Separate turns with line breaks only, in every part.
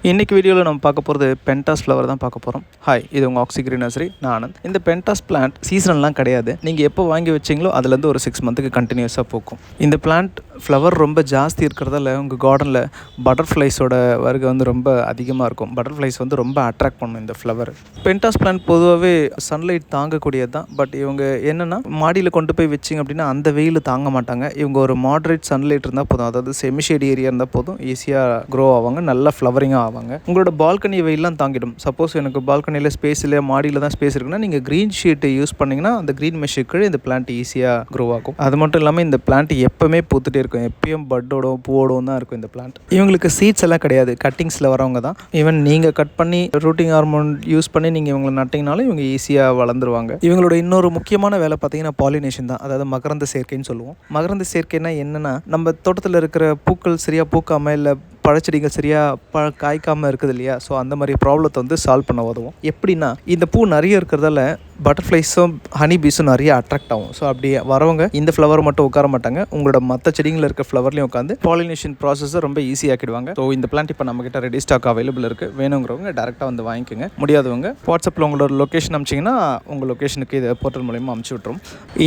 இன்றைக்கி வீடியோவில் நம்ம பார்க்க போகிறது பென்டாஸ் ஃப்ளவர் தான் பார்க்க போகிறோம். ஹாய், இது உங்கள் ஆக்ஸி கிரீன் நர்சரி, நான் ஆனந்த். இந்த பென்டாஸ் பிளான்ட் சீசன்லாம் கிடையாது. நீங்கள் எப்போ வாங்கி வச்சிங்களோ அதுலேருந்து ஒரு 6 மந்த்துக்கு கண்டினியூஸாக பூக்கும். இந்த பிளான்ட் ஃப்ளவர் ரொம்ப ஜாஸ்தி இருக்கிறதால உங்கள் கார்டனில் பட்டர்ஃப்ளைஸோட வருகை வந்து ரொம்ப அதிகமாக இருக்கும். பட்டர்ஃப்ளைஸ் வந்து ரொம்ப அட்ராக்ட் பண்ணும் இந்த ஃப்ளவர். பென்டாஸ் பிளான்ட் பொதுவாகவே சன்லைட் தாங்கக்கூடியது தான். பட் இவங்க என்னென்னா மாடியில் கொண்டு போய் வச்சிங்க அப்படின்னா அந்த வெயில் தாங்க மாட்டாங்க. இவங்க ஒரு மாடரேட் சன்லைட் இருந்தால் போதும், அதாவது செமிஷேட் ஏரியா இருந்தால் போதும், ஈஸியாக க்ரோ ஆவாங்க, நல்லா ஃப்ளவரிங்காக ஆவாங்க. உங்களோட பால்கனி வெயிலாம் தாங்கிடும். சப்போஸ் எனக்கு பால்கனியில் ஸ்பேஸ் இல்லை, மாடியில் தான் ஸ்பேஸ் இருக்குன்னா நீங்கள் க்ரீன் ஷீட்டை யூஸ் பண்ணிங்கன்னா அந்த க்ரீன் மெஷ்ஷுக்கு இந்த பிளான்ட் ஈஸியாக க்ரோ ஆகும். அது மட்டும் இல்லாமல் இந்த பிளான்ட் எப்போவுமே பூத்துட்டே இருக்கும், எப்பயும் பட்டோடும் பூவோடும் தான் இருக்கும் இந்த பிளான்ட். இவங்களுக்கு சீட்ஸ் எல்லாம் கிடையாது, கட்டிங்ஸில் வரவங்க தான். ஈவன் நீங்கள் கட் பண்ணி ரூட்டிங் ஹார்மோன் யூஸ் பண்ணி நீங்கள் இவங்களை நட்டிங்கனாலும் இவங்க ஈஸியாக வளர்ந்துருவாங்க. இவங்களோட இன்னொரு முக்கியமான வேலை பார்த்தீங்கன்னா பாலினேஷன் தான், அதாவது மகரந்த சேர்க்கைன்னு சொல்லுவோம். மகரந்த சேர்க்கைனா என்னென்னா, நம்ம தோட்டத்தில் இருக்கிற பூக்கள் சரியாக பூக்காமல் இல்லை பழச்செடிகள் சரியாக காய்க்காமல் இருக்குது இல்லையா, ஸோ அந்த மாதிரி ப்ராப்ளத்தை வந்து சால்வ் பண்ண உதவும். எப்படின்னா, இந்த பூ நிறைய இருக்கிறதால பட்டர்ஃப்ளைஸும் ஹனி பீஸும் நிறைய அட்ராக்ட் ஆகும். ஸோ அப்படி வரவங்க இந்த ஃப்ளவர் மட்டும் உட்கார மாட்டாங்க, உங்களோட மற்ற செடிகளில் இருக்க ஃப்ளவர்லையும் உட்காந்து பாலினேஷன் ப்ராசஸை ரொம்ப ஈஸியாக்கிடுவாங்க. ஸோ இந்த பிளான்ட் இப்போ நம்மகிட்ட ரெடி ஸ்டாக் அவைலபிள் இருக்குது. வேணுங்கிறவங்க டேரெக்டாக வந்து வாங்கிக்கோங்க. முடியாதவங்க வாட்ஸ்அப்பில் உங்களோட லொக்கேஷன் அனுப்பிச்சிங்கன்னா உங்கள் லொக்கேஷனுக்கு இதை போர்ட்டல் மூலிமா அனுப்பிச்சி விட்ரும்.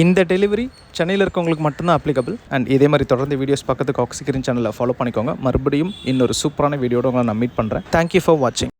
இந்த டெலிவரி சென்னையில் இருக்கவங்களுக்கு மட்டும்தான் அப்ளிகபிள். அண்ட் இதே மாதிரி தொடர்ந்து வீடியோஸ் பார்க்கறதுக்கு ஆக்ஸி கிரீன் சேனலை ஃபாலோ பண்ணிக்கோங்க. மறுபடியும் இன்னொரு சூப்பரான வீடியோட உங்களை நான் மீட் பண்ணுறேன். தேங்க்யூ ஃபார் வாட்சிங்.